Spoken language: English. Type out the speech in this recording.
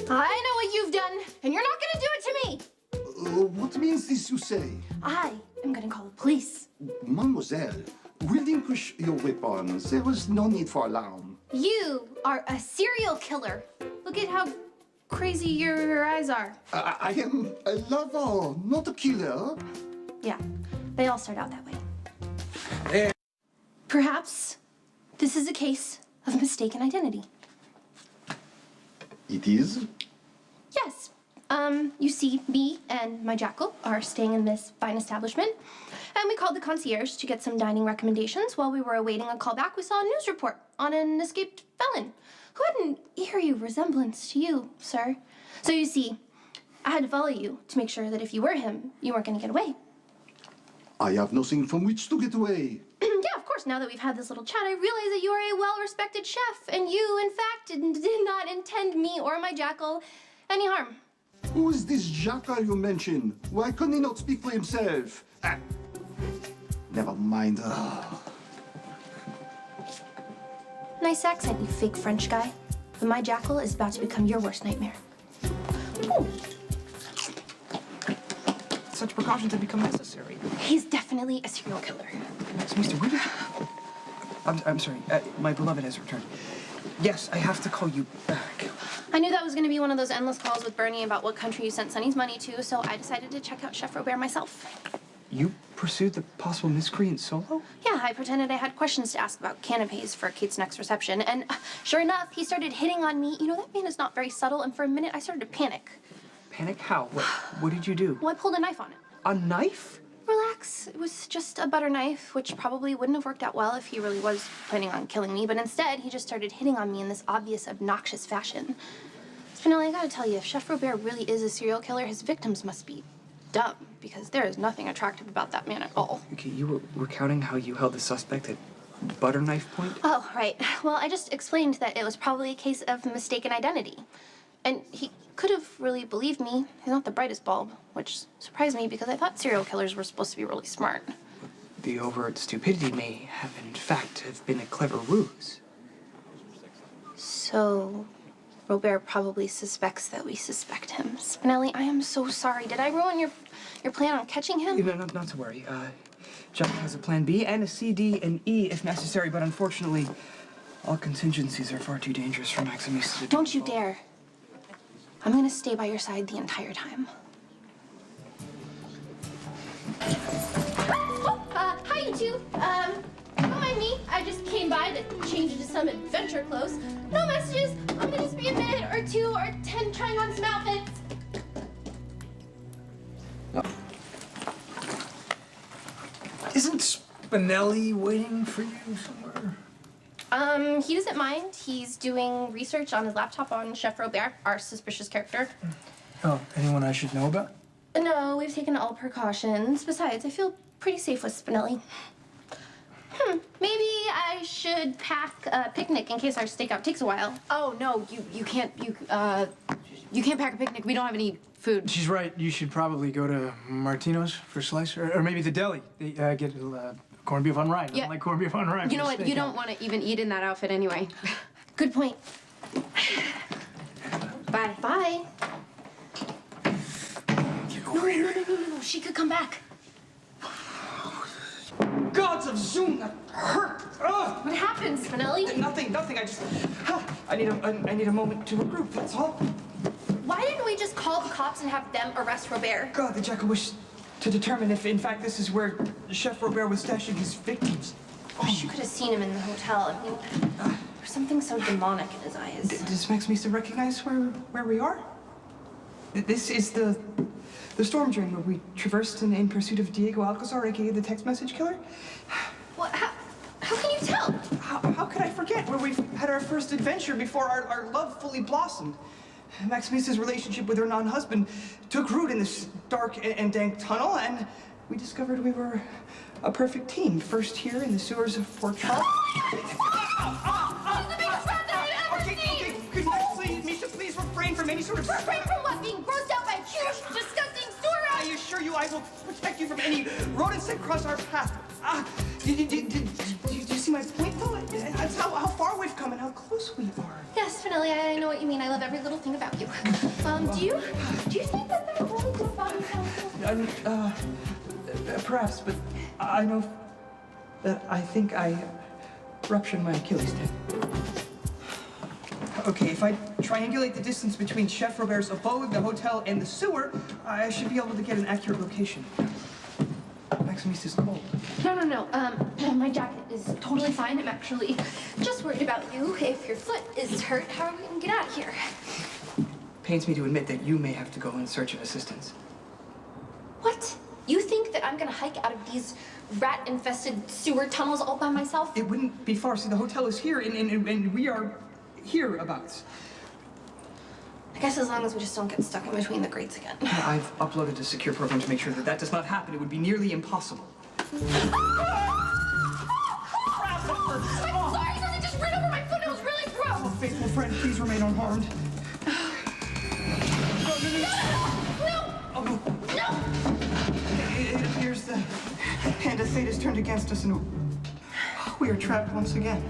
I know what you've done, and you're not gonna do it to me! What means this you say? I am gonna call the police. Mademoiselle, relinquish your weapons. There was no need for alarm. You are a serial killer. Look at how crazy your eyes are. I am a lover, not a killer. Yeah, they all start out that way. There. Perhaps this is a case of mistaken identity. It is? Yes. You see, me and my jackal are staying in this fine establishment, and we called the concierge to get some dining recommendations. While we were awaiting a call back, we saw a news report on an escaped felon who had an eerie resemblance to you, sir. So you see, I had to follow you to make sure that if you were him, you weren't going to get away. I have nothing from which to get away. Yeah, of course, now that we've had this little chat, I realize that you are a well-respected chef, and you, in fact, did not intend me or my jackal any harm. Who is this jackal you mentioned? Why couldn't he not speak for himself? Ah. Never mind. Nice accent, you fake French guy. But my jackal is about to become your worst nightmare. Ooh. Such precautions have become necessary. He's definitely a serial killer. Mister, where did you... I'm sorry. My beloved has returned. Yes, I have to call you back. I knew that was going to be one of those endless calls with Bernie about what country you sent Sonny's money to, so I decided to check out Chef Robert myself. You pursued the possible miscreant solo? Yeah, I pretended I had questions to ask about canapes for Kate's next reception, and sure enough, he started hitting on me. You know, that man is not very subtle, and for a minute, I started to panic. Panic? How? What did you do? Well, I pulled a knife on him. A knife? Relax. It was just a butter knife, which probably wouldn't have worked out well if he really was planning on killing me, but instead, he just started hitting on me in this obvious, obnoxious fashion. Spinelli, I gotta tell you, if Chef Robert really is a serial killer, his victims must be dumb, because there is nothing attractive about that man at all. Okay, you were recounting how you held the suspect at butter knife point? Oh, right. Well, I just explained that it was probably a case of mistaken identity. And he could have really believed me. He's not the brightest bulb, which surprised me because I thought serial killers were supposed to be really smart. The overt stupidity may have, in fact, have been a clever ruse. So, Robert probably suspects that we suspect him. Spinelli, I am so sorry. Did I ruin your plan on catching him? Not to worry. Jack has a plan B and a C, D, and E if necessary, but unfortunately, all contingencies are far too dangerous for Maxie to do. Don't you dare. I'm gonna stay by your side the entire time. Oh, hi you two. Don't mind me. I just came by to change into some adventure clothes. No messages. I'm gonna just be a minute or two or 10 trying on some outfits. Isn't Spinelli waiting for you somewhere? He doesn't mind. He's doing research on his laptop on Chef Robert, our suspicious character. Oh, anyone I should know about? No, we've taken all precautions. Besides, I feel pretty safe with Spinelli. Maybe I should pack a picnic in case our stakeout takes a while. Oh no, you can't pack a picnic. We don't have any food. She's right. You should probably go to Martino's for a slice, or maybe the deli. They get corned beef on rye. I Yeah. don't like corned beef on rye. You know what? You don't want to even eat in that outfit anyway. Good point. Bye. Bye. Get over here. No. She could come back. Gods of Zoom, that hurt! Ugh. What happened, Spinelli? Nothing. I need a moment to regroup, that's all. Why didn't we just call the cops and have them arrest Robert? God, the jackal wished to determine if, in fact, this is where Chef Robert was stashing his victims. I wish you could have seen him in the hotel. I mean, there's something so demonic in his eyes. Does Maxie recognize where we are? This is the storm drain where we traversed in pursuit of Diego Alcazar, a.k.a. the text message killer. What? How can you tell? How could I forget where we've had our first adventure before our love fully blossomed? Maximisa's relationship with her non-husband took root in this dark and dank tunnel, and we discovered we were a perfect team. First here in the sewers of Port Charles. He's the biggest rat that I've ever seen! Okay, Misha, please refrain from any sort of... Refrain from what? Being grossed out by a huge, disgusting sewer rat? I assure you I will protect you from any rodents that cross our path. Did you see my point, though? That's how far we've come. come and how close we are. Yes, Spinelli, I know what you mean. I love every little thing about you. Do you think that they're only good body counsel? Perhaps, but I know that I think I ruptured my Achilles tendon. Okay, if I triangulate the distance between Chef Robert's abode, the hotel, and the sewer, I should be able to get an accurate location. Maximise is cold. No. My jacket is totally fine. I'm actually just worried about you. If your foot is hurt, how are we gonna get out of here? Pains me to admit that you may have to go in search of assistance. What? You think that I'm gonna hike out of these rat-infested sewer tunnels all by myself? It wouldn't be far. See, the hotel is here, and we are hereabouts. I guess as long as we just don't get stuck in between the grates again. I've uploaded a secure program to make sure that does not happen. It would be nearly impossible. I'm sorry, something just ran over my foot. It was really gross. Oh, faithful friend, please remain unharmed. No! It appears the hand of fate has turned against us, and we are trapped once again.